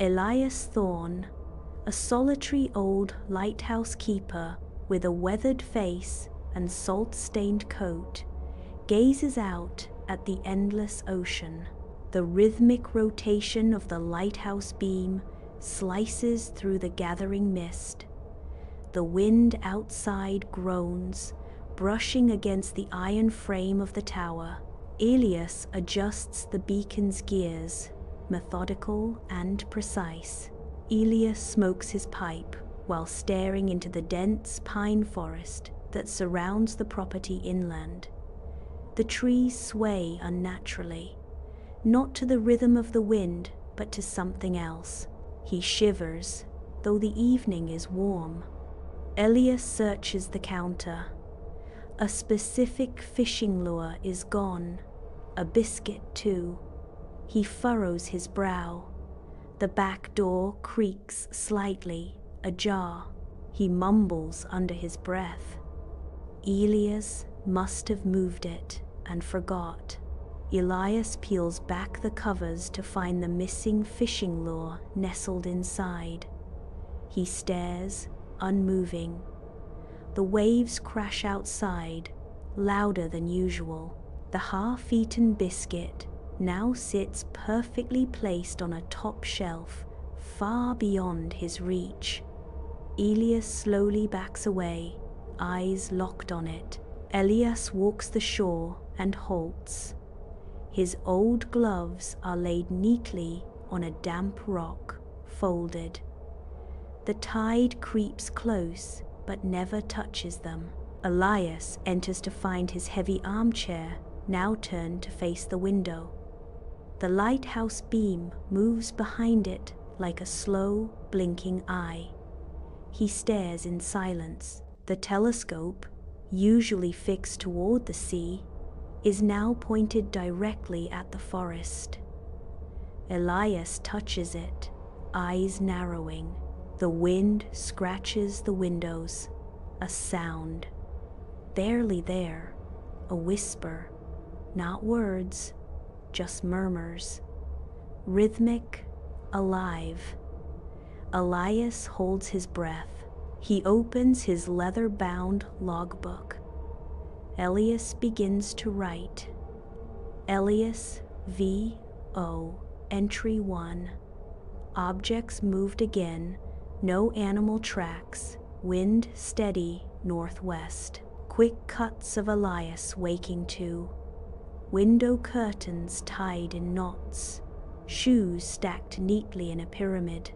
Elias Thorne, a solitary old lighthouse keeper with a weathered face and salt-stained coat, gazes out at the endless ocean. The rhythmic rotation of the lighthouse beam slices through the gathering mist. The wind outside groans, brushing against the iron frame of the tower. Elias adjusts the beacon's gears, methodical and precise. Elias smokes his pipe while staring into the dense pine forest that surrounds the property inland. The trees sway unnaturally, not to the rhythm of the wind, but to something else. He shivers, though the evening is warm. Elias searches the counter. A specific fishing lure is gone, a biscuit too. He furrows his brow. The back door creaks slightly, ajar. He mumbles under his breath. Elias must have moved it and forgot. Elias peels back the covers to find the missing fishing lure nestled inside. He stares, unmoving. The waves crash outside, louder than usual. The half-eaten biscuit now sits perfectly placed on a top shelf, far beyond his reach. Elias slowly backs away, eyes locked on it. Elias walks the shore and halts. His old gloves are laid neatly on a damp rock, folded. The tide creeps close, but never touches them. Elias enters to find his heavy armchair now turned to face the window. The lighthouse beam moves behind it like a slow, blinking eye. He stares in silence. The telescope, usually fixed toward the sea, is now pointed directly at the forest. Elias touches it, eyes narrowing. The wind scratches the windows. A sound. Barely there. A whisper. Not words, just murmurs. Rhythmic, alive. Elias holds his breath. He opens his leather-bound logbook. Elias begins to write. Elias V.O. Entry 1. Objects moved again. No animal tracks. Wind steady northwest. Quick cuts of Elias waking to. Window curtains tied in knots. Shoes stacked neatly in a pyramid.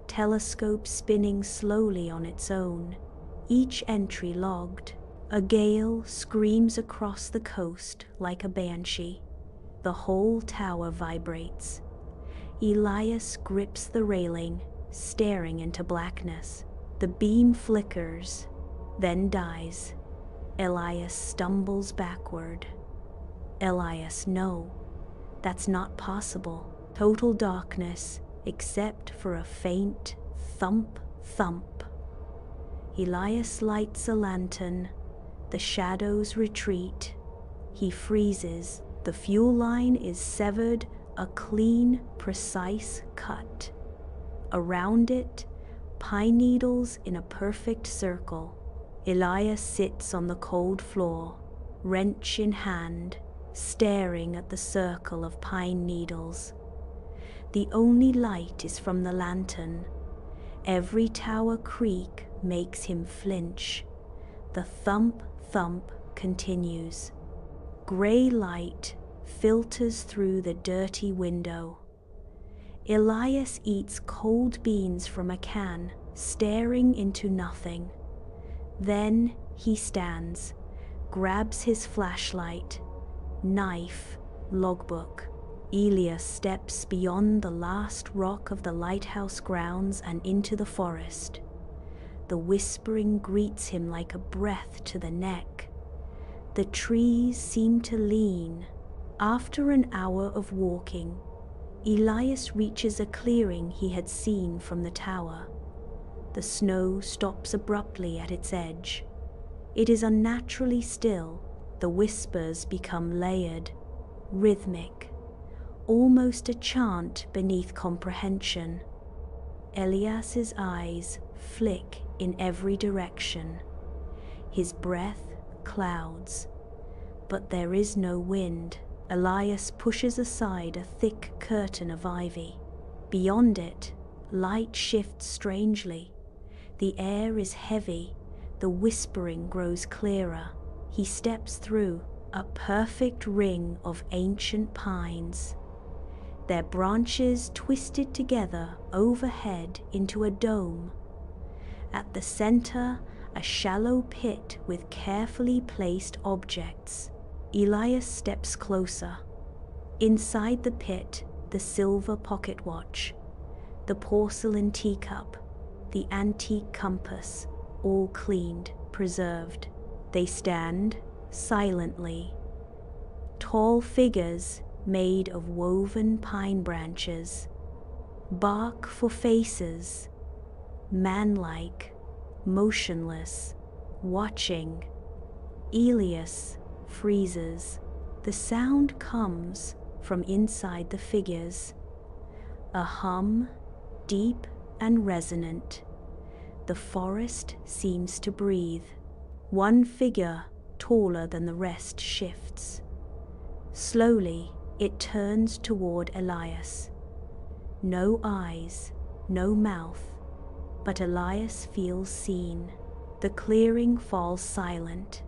Telescope spinning slowly on its own. Each entry logged. A gale screams across the coast like a banshee. The whole tower vibrates. Elias grips the railing, staring into blackness. The beam flickers, then dies. Elias stumbles backward. Elias, no, that's not possible. Total darkness, except for a faint thump, thump. Elias lights a lantern. The shadows retreat. He freezes. The fuel line is severed, a clean, precise cut. Around it, pine needles in a perfect circle. Elias sits on the cold floor, wrench in hand, staring at the circle of pine needles. The only light is from the lantern. Every tower creak makes him flinch. The thump, thump continues. Gray light filters through the dirty window. Elias eats cold beans from a can, staring into nothing. Then he stands, grabs his flashlight, knife, logbook. Elias steps beyond the last rock of the lighthouse grounds and into the forest. The whispering greets him like a breath to the neck. The trees seem to lean. After an hour of walking, Elias reaches a clearing he had seen from the tower. The snow stops abruptly at its edge. It is unnaturally still. The whispers become layered, rhythmic. almost a chant beneath comprehension. Elias's eyes flick in every direction. His breath clouds, but there is no wind. Elias pushes aside a thick curtain of ivy. Beyond it, light shifts strangely. The air is heavy, the whispering grows clearer. He steps through a perfect ring of ancient pines, their branches twisted together overhead into a dome. At the center, a shallow pit with carefully placed objects. Elias steps closer. Inside the pit, the silver pocket watch, the porcelain teacup, the antique compass, all cleaned, preserved. They stand silently. Tall figures made of woven pine branches, bark for faces, manlike, motionless, watching. Elias freezes. The sound comes from inside the figures, a hum, deep and resonant. The forest seems to breathe. One figure, taller than the rest, shifts. Slowly, it turns toward Elias. No eyes, no mouth, but Elias feels seen. The clearing falls silent.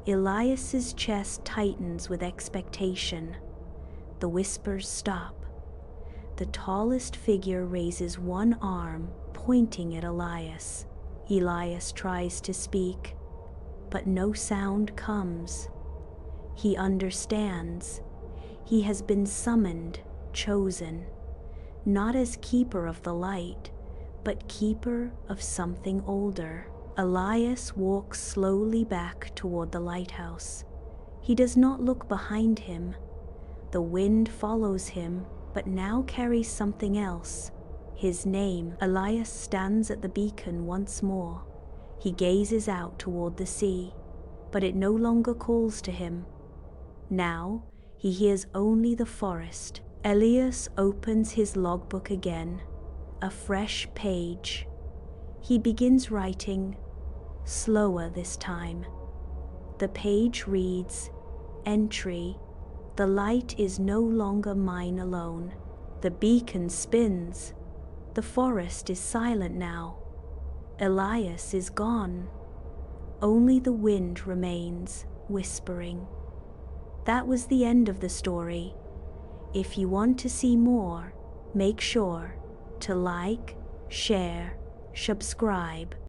Elias's chest tightens with expectation. The whispers stop. The tallest figure raises one arm, pointing at Elias. Elias tries to speak, but no sound comes. He understands. He has been summoned, chosen, not as keeper of the light, but keeper of something older. Elias walks slowly back toward the lighthouse. He does not look behind him. The wind follows him, but now carries something else. His name. Elias stands at the beacon once more. He gazes out toward the sea, but it no longer calls to him. Now he hears only the forest. Elias opens his logbook again, a fresh page. He begins writing, slower this time. The page reads, entry, the light is no longer mine alone. The beacon spins. The forest is silent now. Elias is gone. Only the wind remains, whispering. That was the end of the story. If you want to see more, make sure to like, share, subscribe.